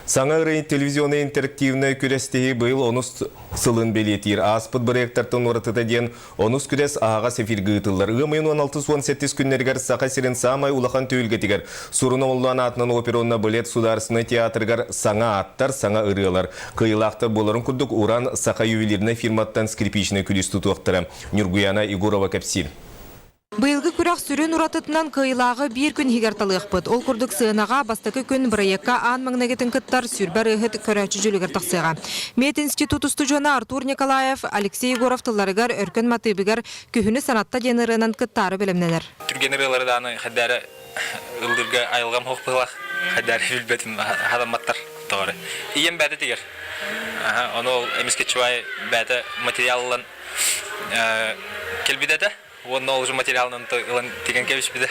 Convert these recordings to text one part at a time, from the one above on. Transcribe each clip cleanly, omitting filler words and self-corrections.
Саңа рейн телевизионы интерактивны күрестеги был онус сылын белетир. Аспыт проекттартын оратыда ден онус күрес ағаға сефир гытылар. Үгімейін 16-17 күннергер сақа сирен самай улахан түйілгетігер. Сурына олуан атынан оперонна балет сударсыны театргар саңа аттар, саңа ырылар. Кыйлақты боларын күрдік уран сақа ювелирны фирматтан скрипичны күліс тұтуқтыры. Нюргуяна Игорова кәпсир. Быйылгы күрәк сүрін уратытынан кыйлағы бір күн хигарталык быт. Ол күрдік сыынаға бастықы күн проектка ан маңнагетін кыттар сүрбәр ыхыт көрәчі жүлігер тақсыға. Мет институт устужуана Артур Николаев, Алексей Егоров тылларыгар өркін матыбыгар күхіні санатта денырынан кыттары білімненер. Түргенерелері даны қадары ылдырға айылғам хоқпылақ, қадары білбетім адаматтар тоғыры. Иен бәді дегер. Оны әмеске чуай бәді материалын келбедеді. Оны ол материалын теген кебіш біді.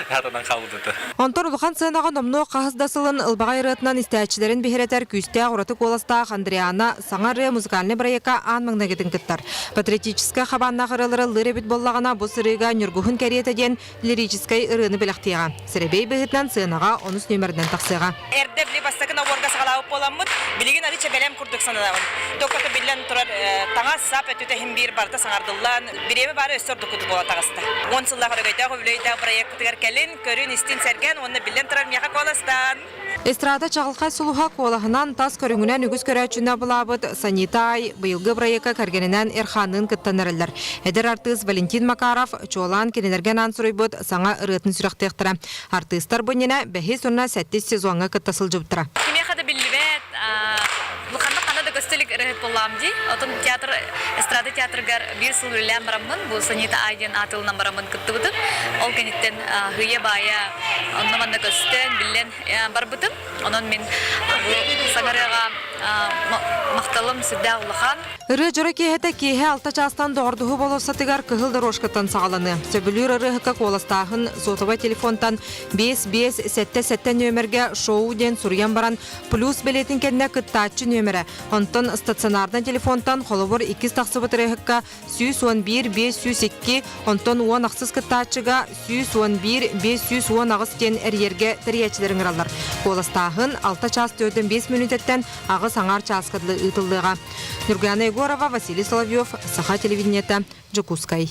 Хатадан қалудыды. Онтор ұлған сынаға номно қағыздасылын ылбаға ирытынан истәчілерін бігеретер күсте ағыраты қоластақ Андриана саңары музыкальный проекка ан маңнагетін кіттар. Патриотическа қабанна қырылыры лыры біт боллағана бұл сырыға нүргіхін кәриетеден лирическай ырыны біліқтеға. Сіребей бігітнан сынаға онус нөмірден тақсыға. Әрді білі бастықын ауырға сағалауып боламыд, білеген алича бәлем күрдік санадағын. Тоққаты білен тұрар таңа сап өтіті хімбір барда саңардылан, біреме бары өстірді күді бола тағысты. Он сыллақ өргейді, өбілейді проекттігер кәлін, көрін істен сәрген, оны білен тұрар меға қоластан. Эстрада чағылқай сұлуға қолағынан тас көріңінен үгіз көрәчіне бұлабыд санитай бұйылғы проекка кәргенінен әрханын күттанырылар. Әдір артыз Валентин Макаров чолан кенелерген ансырой бұд саңа ұрытын сүріқтектірі. Артыстар бұнена бәхе сонна сәттес сезуанға күттасыл жұптыра. Көстелік әрекет боламды. Отын театр, эстрада театргар бір сыл үлілен барамын. Бұл санита айден атылынан барамын күтті бұдым. Ол кенеттен хүйе бая оннаманда көстен білен бар бұдым. Онын мен саңарыға мақталым сүрді ұлыған. Үрі жүрі кейхеті кейхе алта частан доғырдығы болысатығар кығылды рошқыттан сағаланы. Сөбілір ұрығыққа қоластағын сотыва телефонтан 5-5-7-7 нөмерге шоу ден сұрыян баран плюс білетін кәдіне күттатчы нөмірі. Онтын стационардан телефонтан қолыбыр 2 тақсыбы тұрығыққа 111-502, онтын 10 ақсыз күттатчыға 111-510 ағыз кен әрерге тіриячілерін ұралар. Қоластағын 6 час 4-5 минуттен ағыз аңар часкадлы ұтылдыға. Нюргуяна Егорова, Василий Соловьев, Саха телевидениета, Джокускай.